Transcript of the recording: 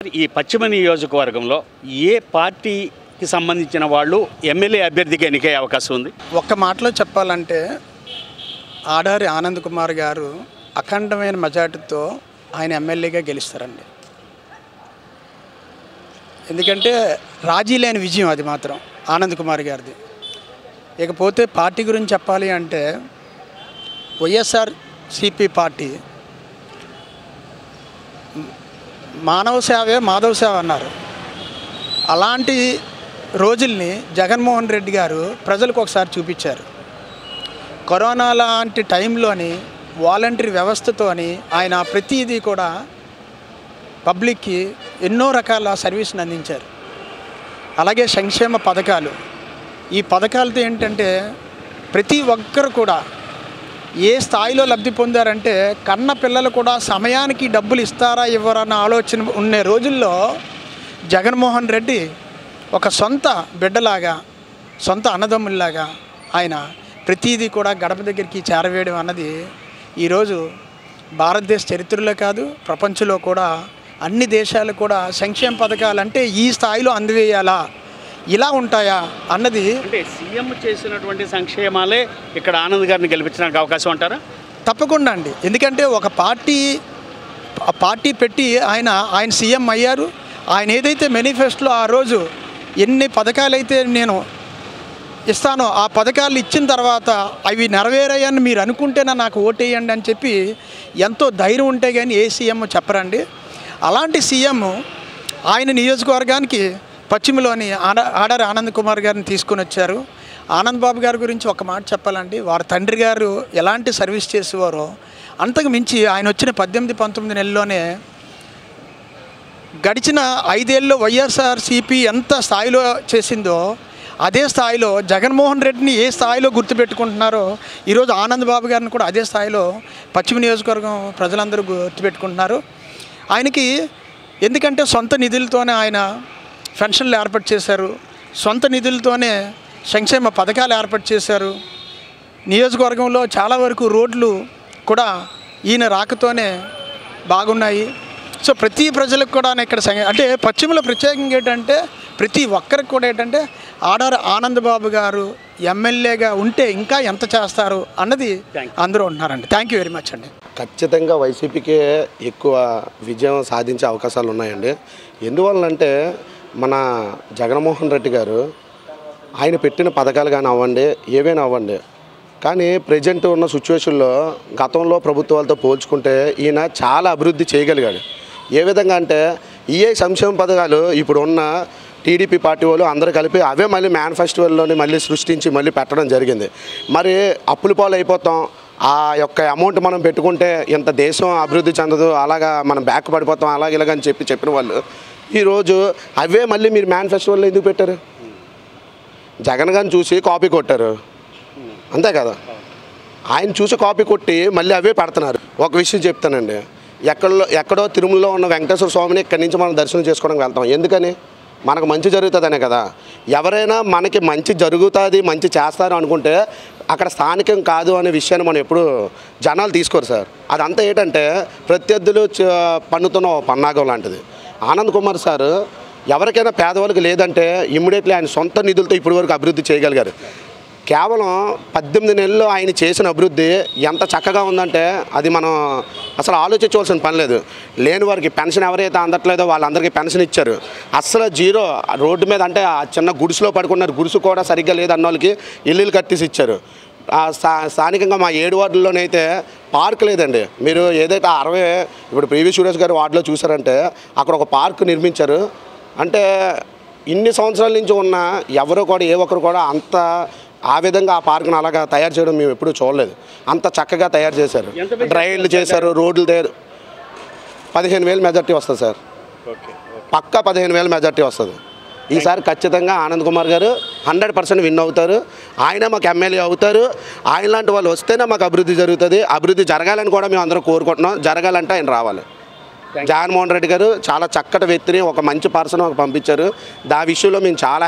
ఈ పశ్చిమ నియోజకవర్గంలో ఏ పార్టీకి సంబంధించిన వాళ్ళు ఎమ్మెల్యే అభ్యర్థిగా ఎన్నికయ్యే అవకాశం ఉంది? ఒక్క మాటలో చెప్పాలంటే ఆడారి ఆనంద్ కుమార్ గారు అఖండమైన మెజార్టీతో ఆయన ఎమ్మెల్యేగా గెలుస్తారండి. ఎందుకంటే రాజీ లేని విజయం అది మాత్రం ఆనంద్ కుమార్ గారిది. ఇకపోతే పార్టీ గురించి చెప్పాలి అంటే వైఎస్ఆర్సీపీ పార్టీ మానవ సేవే మాధవ సేవ అన్నారు. అలాంటి రోజుల్ని జగన్మోహన్ రెడ్డి గారు ప్రజలకు ఒకసారి చూపించారు. కరోనా లాంటి టైంలోని వాలంటరీ వ్యవస్థతోని ఆయన ప్రతిదీ కూడా పబ్లిక్కి ఎన్నో రకాల సర్వీస్ని అందించారు. అలాగే సంక్షేమ పథకాలు, ఈ పథకాలతో ఏంటంటే ప్రతి ఒక్కరు కూడా ఏ స్థాయిలో లబ్ధి పొందారంటే కన్న పిల్లలు కూడా సమయానికి డబ్బులు ఇస్తారా ఇవ్వరా అన్న ఆలోచన ఉండే రోజుల్లో జగన్మోహన్ రెడ్డి ఒక సొంత బిడ్డలాగా, సొంత అన్నదమ్ముల్లాగా ఆయన ప్రతిదీ కూడా గడప దగ్గరికి చేరవేయడం అన్నది ఈరోజు భారతదేశ చరిత్రలో కాదు ప్రపంచంలో కూడా అన్ని దేశాలు కూడా సంక్షేమ పథకాలు అంటే ఈ స్థాయిలో అందవేయాలా, ఇలా ఉంటాయా అన్నది. అంటే సీఎం చేసినటువంటి సంక్షేమాలే ఇక్కడ ఆనంద్ గారిని గెలిపించడానికి అవకాశం అంటారా? తప్పకుండా అండి. ఎందుకంటే ఒక పార్టీ పెట్టి ఆయన సీఎం అయ్యారు. ఆయన ఏదైతే మేనిఫెస్టోలో ఆ రోజు ఎన్ని పథకాలు అయితే నేను ఇస్తానో ఆ పథకాలు ఇచ్చిన తర్వాత అవి నెరవేరాయని మీరు అనుకుంటేనే నాకు ఓటేయండి అని చెప్పి ఎంతో ధైర్యం ఉంటే కానీ ఏ సీఎం చెప్పరండి. అలాంటి సీఎం ఆయన నియోజకవర్గానికి పశ్చిమలోని ఆడారి ఆనంద్ కుమార్ గారిని తీసుకొని వచ్చారు. ఆనంద్ బాబు గారి గురించి ఒక మాట చెప్పాలండి. వారి తండ్రి గారు ఎలాంటి సర్వీస్ చేసేవారో అంతకు మించి ఆయన వచ్చిన 18-19 నెలల్లోనే గడిచిన 5 ఏళ్ళలో వైఎస్ఆర్సీపీ ఎంత స్థాయిలో చేసిందో అదే స్థాయిలో జగన్మోహన్ రెడ్డిని ఏ స్థాయిలో గుర్తుపెట్టుకుంటున్నారో ఈరోజు ఆనంద్ బాబు గారిని కూడా అదే స్థాయిలో పశ్చిమ నియోజకవర్గం ప్రజలందరూ గుర్తుపెట్టుకుంటున్నారు. ఆయనకి ఎందుకంటే సొంత నిధులతోనే ఆయన పెన్షన్లు ఏర్పాటు చేశారు, సొంత నిధులతోనే సంక్షేమ పథకాలు ఏర్పాటు చేశారు. నియోజకవర్గంలో చాలా వరకు రోడ్లు కూడా ఈయన రాకతోనే బాగున్నాయి. సో ప్రతి ప్రజలకు కూడా ఇక్కడ అంటే పశ్చిమలో ప్రత్యేకంగా ఏంటంటే ప్రతి ఒక్కరికి కూడా ఏంటంటే ఆడారి ఆనంద్ బాబు గారు ఎమ్మెల్యేగా ఉంటే ఇంకా ఎంత చేస్తారు అన్నది అందరూ ఉంటున్నారండి. థ్యాంక్ యూ వెరీ మచ్ అండి. ఖచ్చితంగా వైసీపీకే ఎక్కువ విజయం సాధించే అవకాశాలు ఉన్నాయండి. ఎందువల్లంటే మన జగన్మోహన్ రెడ్డి గారు ఆయన పెట్టిన పథకాలు కానీ అవ్వండి, ఏవైనా అవ్వండి, కానీ ప్రజెంట్ ఉన్న సిచ్యువేషన్లో గతంలో ప్రభుత్వాలతో పోల్చుకుంటే ఈయన చాలా అభివృద్ధి చేయగలిగాడు. ఏ విధంగా అంటే ఏ సంక్షేమ పథకాలు ఇప్పుడు ఉన్న టీడీపీ పార్టీ వాళ్ళు అందరూ కలిపి అవే మళ్ళీ మేనిఫెస్టోలోని మళ్ళీ సృష్టించి మళ్ళీ పెట్టడం జరిగింది. మరి అప్పుల పాలు అయిపోతాం, ఆ యొక్క అమౌంట్ మనం పెట్టుకుంటే ఇంత దేశం అభివృద్ధి చెందదు, అలాగా మనం బ్యాక్ పడిపోతాం, అలాగని చెప్పిన వాళ్ళు ఈరోజు అవే మళ్ళీ మీరు మేనిఫెస్టోలో ఎందుకు పెట్టారు? జగన్ గారిని చూసి కాపీ కొట్టారు, అంతే కదా. ఆయన చూసి కాపీ కొట్టి మళ్ళీ అవే పెడుతున్నారు. ఒక విషయం చెప్తానండి, ఎక్కడో తిరుమలలో ఉన్న వెంకటేశ్వర స్వామిని ఇక్కడి నుంచి మనం దర్శనం చేసుకోవడానికి వెళ్తాం. ఎందుకని? మనకు మంచి జరుగుతుందనే కదా. ఎవరైనా మనకి మంచి జరుగుతుంది, మంచి చేస్తారు అనుకుంటే అక్కడ స్థానికం కాదు అనే విషయాన్ని మనం ఎప్పుడు జనాలు తీసుకోరు సార్. అదంతా ఏంటంటే ప్రత్యర్థులు పన్నుతున్న పన్నాగం లాంటిది. ఆనంద్ కుమార్ సార్ ఎవరికైనా పేదవాళ్ళకి లేదంటే ఇమ్మీడియట్లీ ఆయన సొంత నిధులతో ఇప్పటి వరకు అభివృద్ధి చేయగలిగారు. కేవలం 18 నెలల్లో ఆయన చేసిన అభివృద్ధి ఎంత చక్కగా ఉందంటే అది మనం అసలు ఆలోచించవలసిన పని లేదు. లేని వారికి పెన్షన్ ఎవరైతే అందట్లేదో వాళ్ళందరికీ పెన్షన్ ఇచ్చారు. అసలు జీరో రోడ్డు మీద అంటే ఆ చిన్న గుడిసెలో పడుకున్నారు, గుడిసు కూడా సరిగ్గా లేదన్న వాళ్ళకి ఇల్లులు కట్టేసి ఇచ్చారు. స్థానికంగా మా 7 వార్డుల్లోనైతే పార్క్ లేదండి. మీరు ఏదైతే 60 ఇప్పుడు పివి సురేష్ గారు వార్డులో చూసారంటే అక్కడ ఒక పార్క్ నిర్మించారు. అంటే ఇన్ని సంవత్సరాల నుంచి ఉన్న ఎవరు కూడా ఏ ఒక్కరు కూడా అంత ఆ విధంగా ఆ పార్క్ను అలాగా తయారు చేయడం మేము ఎప్పుడూ చూడలేదు. అంత చక్కగా తయారు చేశారు, డ్రైన్లు చేశారు, రోడ్లు 15,000 మెజార్టీ వస్తుంది సార్, పక్కా 15,000 మెజార్టీ వస్తుంది. ఈసారి ఖచ్చితంగా ఆనంద్ కుమార్ గారు 100% విన్ అవుతారు. ఆయన మాకు ఎమ్మెల్యే అవుతారు. ఆయన లాంటి వాళ్ళు వస్తేనే మాకు అభివృద్ధి జరుగుతుంది. అభివృద్ధి జరగాలని కూడా మేము అందరూ కోరుకుంటున్నాం. జరగాలంటే ఆయన రావాలి. జగన్మోహన్ రెడ్డి గారు చాలా చక్కటి వ్యక్తిని, ఒక మంచి పర్సన్ పంపించారు. ఆ విషయంలో మేము చాలా